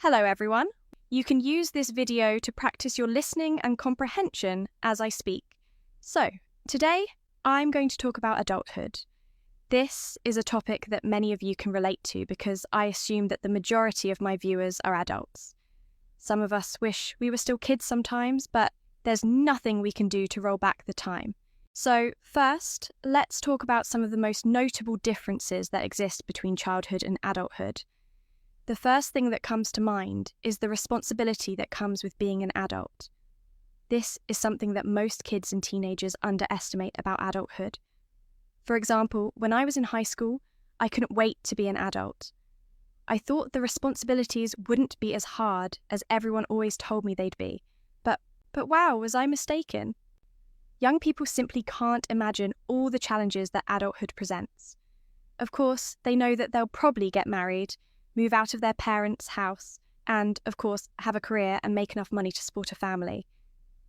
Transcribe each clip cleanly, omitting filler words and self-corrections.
Hello everyone. You can use this video to practice your listening and comprehension as I speak. So, today I'm going to talk about adulthood. This is a topic that many of you can relate to because I assume that the majority of my viewers are adults. Some of us wish we were still kids sometimes, but there's nothing we can do to roll back the time. So first, let's talk about some of the most notable differences that exist between childhood and adulthood. The first thing that comes to mind is the responsibility that comes with being an adult. This is something that most kids and teenagers underestimate about adulthood. For example, when I was in high school, I couldn't wait to be an adult. I thought the responsibilities wouldn't be as hard as everyone always told me they'd be. But wow, was I mistaken? Young people simply can't imagine all the challenges that adulthood presents. Of course, they know that they'll probably get married, move out of their parents' house, and, of course, have a career and make enough money to support a family.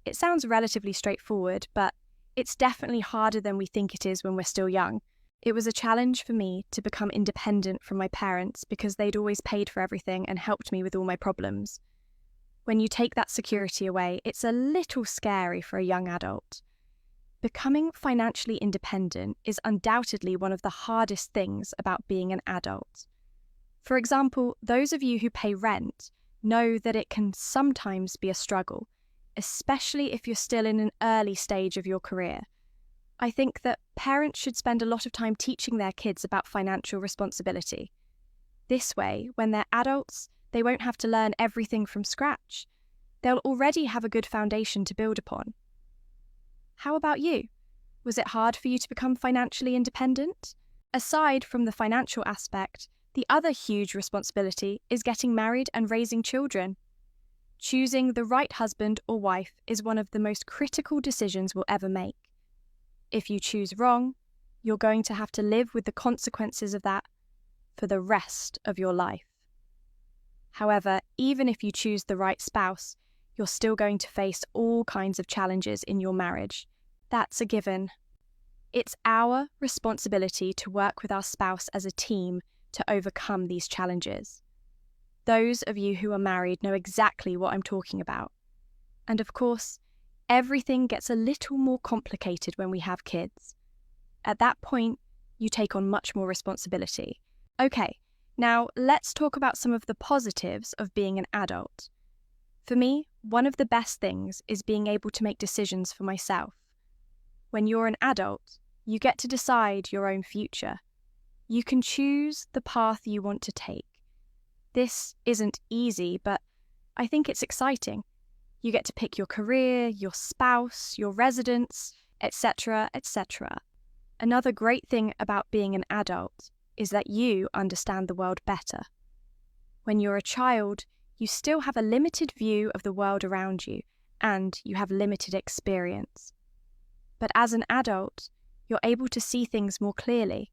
It sounds relatively straightforward, but it's definitely harder than we think it is when we're still young. It was a challenge for me to become independent from my parents because they'd always paid for everything and helped me with all my problems. When you take that security away, it's a little scary for a young adult. Becoming financially independent is undoubtedly one of the hardest things about being an adult. For example, those of you who pay rent know that it can sometimes be a struggle, especially if you're still in an early stage of your career. I think that parents should spend a lot of time teaching their kids about financial responsibility. This way, when they're adults, they won't have to learn everything from scratch. They'll already have a good foundation to build upon. How about you? Was it hard for you to become financially independent? Aside from the financial aspect, the other huge responsibility is getting married and raising children. Choosing the right husband or wife is one of the most critical decisions we'll ever make. If you choose wrong, you're going to have to live with the consequences of that for the rest of your life. However, even if you choose the right spouse, you're still going to face all kinds of challenges in your marriage. That's a given. It's our responsibility to work with our spouse as a team to overcome these challenges. Those of you who are married know exactly what I'm talking about. And of course, everything gets a little more complicated when we have kids. At that point, you take on much more responsibility. Okay, now let's talk about some of the positives of being an adult. For me, one of the best things is being able to make decisions for myself. When you're an adult, you get to decide your own future. You can choose the path you want to take. This isn't easy, but I think it's exciting. You get to pick your career, your spouse, your residence, etc., etc. Another great thing about being an adult is that you understand the world better. When you're a child, you still have a limited view of the world around you, and you have limited experience. But as an adult, you're able to see things more clearly.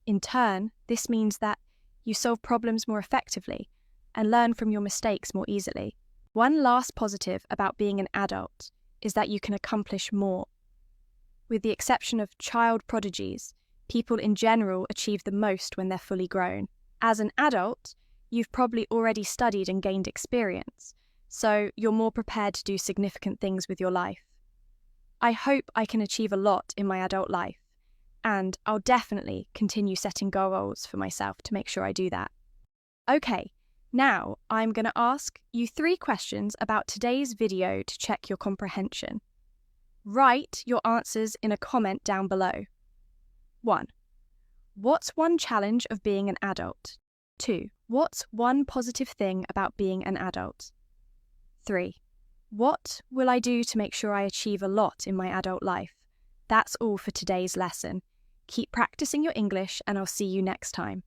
In turn, this means that you solve problems more effectively and learn from your mistakes more easily. One last positive about being an adult is that you can accomplish more. With the exception of child prodigies, people in general achieve the most when they're fully grown. As an adult, you've probably already studied and gained experience, so you're more prepared to do significant things with your life. I hope I can achieve a lot in my adult life, and I'll definitely continue setting goals for myself to make sure I do that. Okay, now I'm going to ask you 3 questions about today's video to check your comprehension. Write your answers in a comment down below. 1. What's one challenge of being an adult? 2. What's one positive thing about being an adult? 3. What will I do to make sure I achieve a lot in my adult life? That's all for today's lesson. Keep practicing your English and I'll see you next time.